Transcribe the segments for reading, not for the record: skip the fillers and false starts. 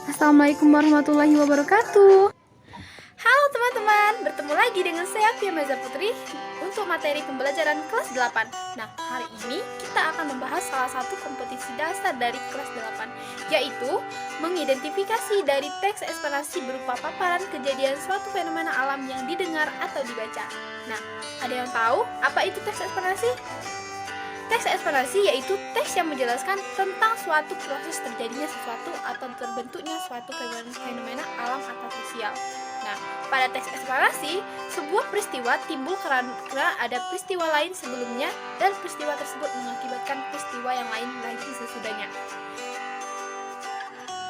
Assalamualaikum warahmatullahi wabarakatuh. Halo teman-teman, bertemu lagi dengan saya Pia Meza Putri untuk materi pembelajaran kelas 8. Nah, hari ini kita akan membahas salah satu kompetisi dasar dari kelas 8, yaitu mengidentifikasi dari teks eksplanasi berupa paparan kejadian suatu fenomena alam yang didengar atau dibaca. Nah, ada yang tahu apa itu teks eksplanasi? Teks eksplanasi yaitu teks yang menjelaskan tentang suatu proses terjadinya sesuatu atau terbentuknya suatu fenomena alam atau sosial. Nah, pada teks eksplanasi, sebuah peristiwa timbul karena ada peristiwa lain sebelumnya dan peristiwa tersebut mengakibatkan peristiwa yang lain lagi sesudahnya.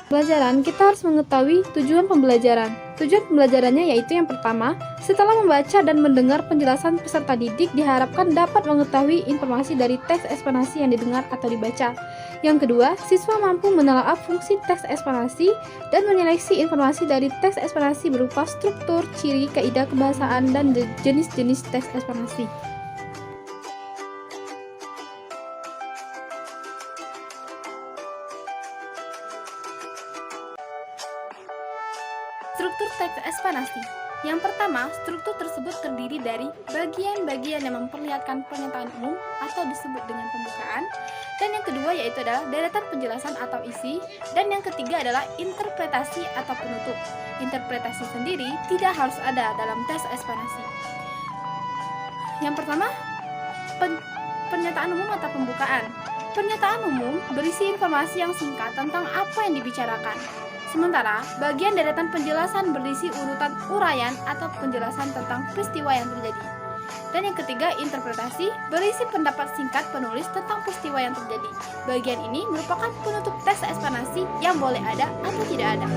Pelajaran, kita harus mengetahui tujuan pembelajaran. Tujuan pembelajarannya yaitu yang pertama, setelah membaca dan mendengar penjelasan peserta didik diharapkan dapat mengetahui informasi dari teks eksplanasi yang didengar atau dibaca. Yang kedua, siswa mampu menelaah fungsi teks eksplanasi dan menyeleksi informasi dari teks eksplanasi berupa struktur, ciri, kaidah kebahasaan, dan jenis-jenis teks eksplanasi. Struktur teks eksplanasi. Yang pertama, struktur tersebut terdiri dari bagian-bagian yang memperlihatkan pernyataan umum atau disebut dengan pembukaan, dan yang kedua yaitu adalah deretan penjelasan atau isi, dan yang ketiga adalah interpretasi atau penutup. Interpretasi sendiri tidak harus ada dalam teks eksplanasi. Yang pertama, pernyataan umum atau pembukaan. Pernyataan umum berisi informasi yang singkat tentang apa yang dibicarakan. Sementara, bagian deretan penjelasan berisi urutan uraian atau penjelasan tentang peristiwa yang terjadi. Dan yang ketiga, interpretasi berisi pendapat singkat penulis tentang peristiwa yang terjadi. Bagian ini merupakan penutup teks eksplanasi yang boleh ada atau tidak ada.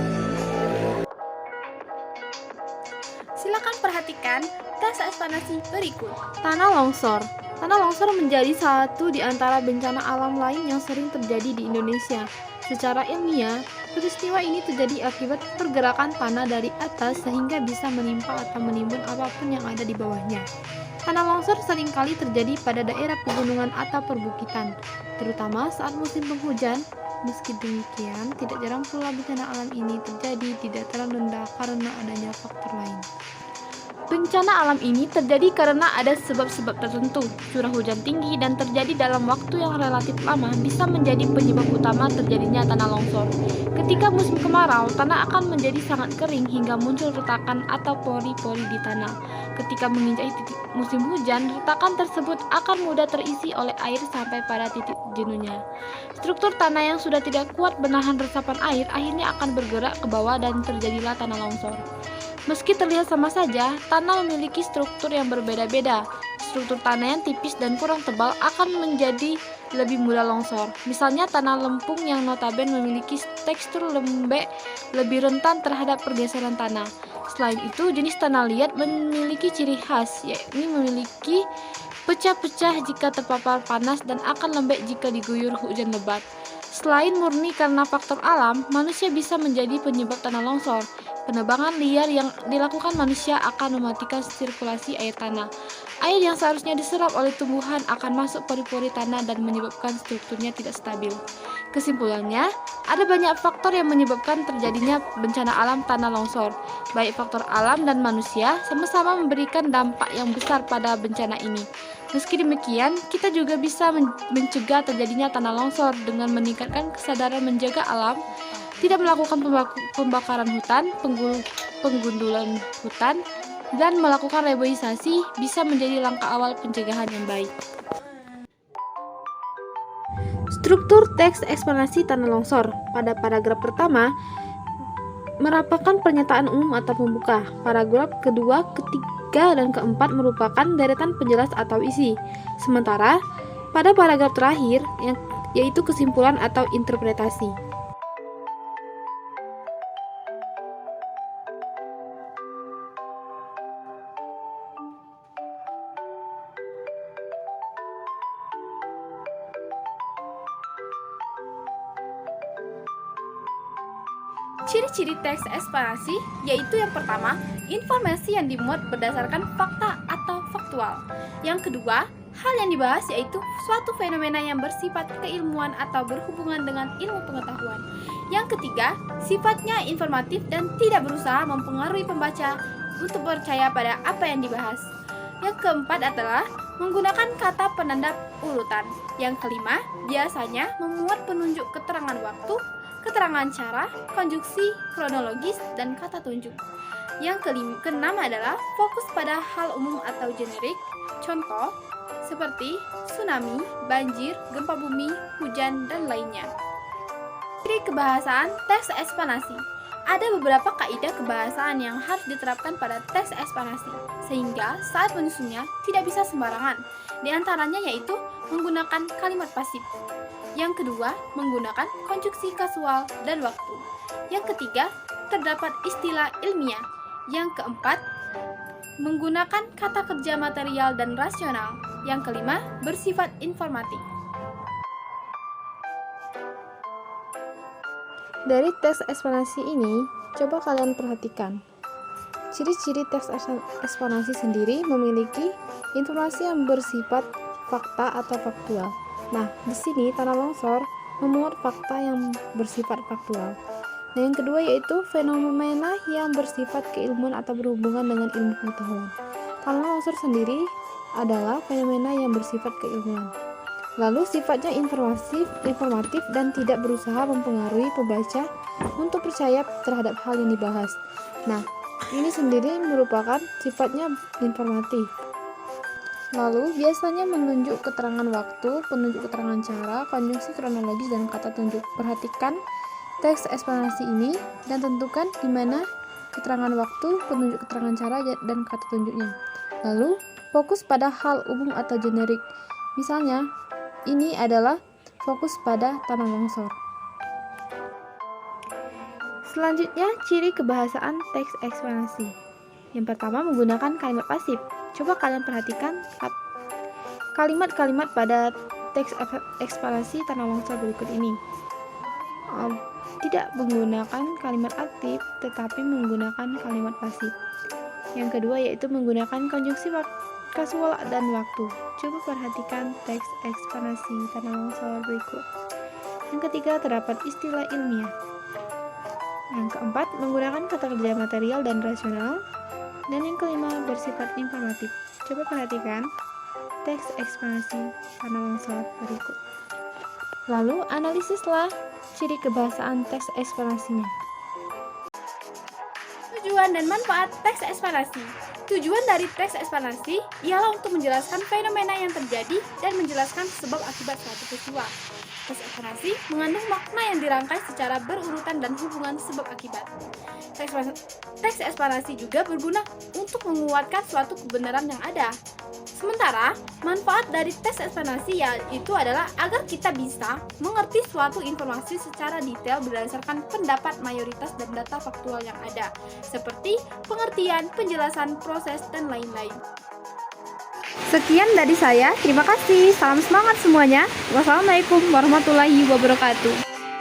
Silakan perhatikan teks eksplanasi berikut. Tanah longsor. Tanah longsor menjadi satu di antara bencana alam lain yang sering terjadi di Indonesia. Secara ilmiah, peristiwa ini terjadi akibat pergerakan tanah dari atas sehingga bisa menimpa atau menimbun apapun yang ada di bawahnya. Tanah longsor seringkali terjadi pada daerah pegunungan atau perbukitan, terutama saat musim penghujan. Meski demikian, tidak jarang pula bencana alam ini terjadi di dataran rendah karena adanya faktor lain. Bencana alam ini terjadi karena ada sebab-sebab tertentu. Curah hujan tinggi dan terjadi dalam waktu yang relatif lama bisa menjadi penyebab utama terjadinya tanah longsor. Ketika musim kemarau, tanah akan menjadi sangat kering hingga muncul retakan atau pori-pori di tanah. Ketika menginjak titik musim hujan, retakan tersebut akan mudah terisi oleh air sampai pada titik jenuhnya. Struktur tanah yang sudah tidak kuat menahan resapan air akhirnya akan bergerak ke bawah dan terjadilah tanah longsor. Meski terlihat sama saja, tanah memiliki struktur yang berbeda-beda. Struktur tanah yang tipis dan kurang tebal akan menjadi lebih mudah longsor. Misalnya tanah lempung yang notabene memiliki tekstur lembek lebih rentan terhadap pergeseran tanah. Selain itu, jenis tanah liat memiliki ciri khas, yakni memiliki pecah-pecah jika terpapar panas dan akan lembek jika diguyur hujan lebat. Selain murni karena faktor alam, manusia bisa menjadi penyebab tanah longsor. Penebangan liar yang dilakukan manusia akan mematikan sirkulasi air tanah. Air yang seharusnya diserap oleh tumbuhan akan masuk pori-pori tanah dan menyebabkan strukturnya tidak stabil. Kesimpulannya, ada banyak faktor yang menyebabkan terjadinya bencana alam tanah longsor. Baik faktor alam dan manusia sama-sama memberikan dampak yang besar pada bencana ini. Meski demikian, kita juga bisa mencegah terjadinya tanah longsor dengan meningkatkan kesadaran menjaga alam, tidak melakukan pembakaran hutan, penggundulan hutan, dan melakukan reboisasi bisa menjadi langkah awal pencegahan yang baik. Struktur teks eksplanasi tanah longsor. Pada paragraf pertama, merupakan pernyataan umum atau pembuka. Paragraf kedua, ketiga, dan keempat merupakan deretan penjelas atau isi. Sementara, pada paragraf terakhir, yaitu kesimpulan atau interpretasi. Ciri-ciri teks eksplanasi yaitu yang pertama, informasi yang dimuat berdasarkan fakta atau faktual. Yang kedua, Hal yang dibahas yaitu suatu fenomena yang bersifat keilmuan atau berhubungan dengan ilmu pengetahuan. Yang ketiga, sifatnya informatif dan tidak berusaha mempengaruhi pembaca untuk percaya pada apa yang dibahas. Yang keempat adalah menggunakan kata penanda urutan. Yang kelima, biasanya memuat penunjuk keterangan waktu, keterangan cara, konjuksi, kronologis, dan kata tunjuk. Yang keenam adalah fokus pada hal umum atau generik. Contoh, seperti tsunami, banjir, gempa bumi, hujan, dan lainnya. Ciri kebahasaan teks eksplanasi. Ada beberapa kaidah kebahasaan yang harus diterapkan pada teks eksplanasi, sehingga saat menyusunnya tidak bisa sembarangan. Di antaranya yaitu menggunakan kalimat pasif. Yang kedua, menggunakan konjuksi kasual dan waktu. Yang ketiga, terdapat istilah ilmiah. Yang keempat, menggunakan kata kerja material dan rasional. Yang kelima, bersifat informatif. Dari teks eksplanasi ini, coba kalian perhatikan. Ciri-ciri teks eksplanasi sendiri memiliki informasi yang bersifat fakta atau faktual. Nah, di sini tanah longsor memuat fakta yang bersifat faktual. Nah, yang kedua yaitu fenomena yang bersifat keilmuan atau berhubungan dengan ilmu pengetahuan. Tanah longsor sendiri adalah fenomena yang bersifat keilmuan. Lalu sifatnya informatif dan tidak berusaha mempengaruhi pembaca untuk percaya terhadap hal yang dibahas. Nah, ini sendiri merupakan sifatnya informatif. Lalu biasanya menunjuk keterangan waktu, penunjuk keterangan cara, konjungsi kronologis, dan kata tunjuk. Perhatikan teks eksplanasi ini dan tentukan di mana keterangan waktu, penunjuk keterangan cara, dan kata tunjuknya. Lalu fokus pada hal umum atau generik. Misalnya, ini adalah fokus pada tanah longsor. Selanjutnya, ciri kebahasaan teks eksplanasi. Yang pertama, menggunakan kalimat pasif. Coba kalian perhatikan kalimat-kalimat pada teks eksplanasi tanah longsor berikut ini. Tidak menggunakan kalimat aktif, tetapi menggunakan kalimat pasif. Yang kedua yaitu menggunakan konjungsi kasual dan waktu. Coba perhatikan teks eksplanasi tanah longsor berikut. Yang ketiga, terdapat istilah ilmiah. Yang keempat, menggunakan kata kerja material dan rasional. Dan yang kelima, bersifat informatif. Coba perhatikan teks eksplanasi tanah longsor berikut. Lalu, analisislah ciri kebahasaan teks eksplanasinya. Tujuan dan manfaat teks eksplanasi. Tujuan dari teks eksplanasi ialah untuk menjelaskan fenomena yang terjadi dan menjelaskan sebab akibat suatu peristiwa. Teks eksplanasi mengandung makna yang dirangkai secara berurutan dan hubungan sebab akibat. Teks eksplanasi juga berguna untuk menguatkan suatu kebenaran yang ada. Sementara, manfaat dari teks eksplanasi yaitu adalah agar kita bisa mengerti suatu informasi secara detail berdasarkan pendapat mayoritas dan data faktual yang ada, seperti pengertian, penjelasan, proses, dan lain-lain. Sekian dari saya, terima kasih. Salam semangat semuanya. Wassalamualaikum warahmatullahi wabarakatuh.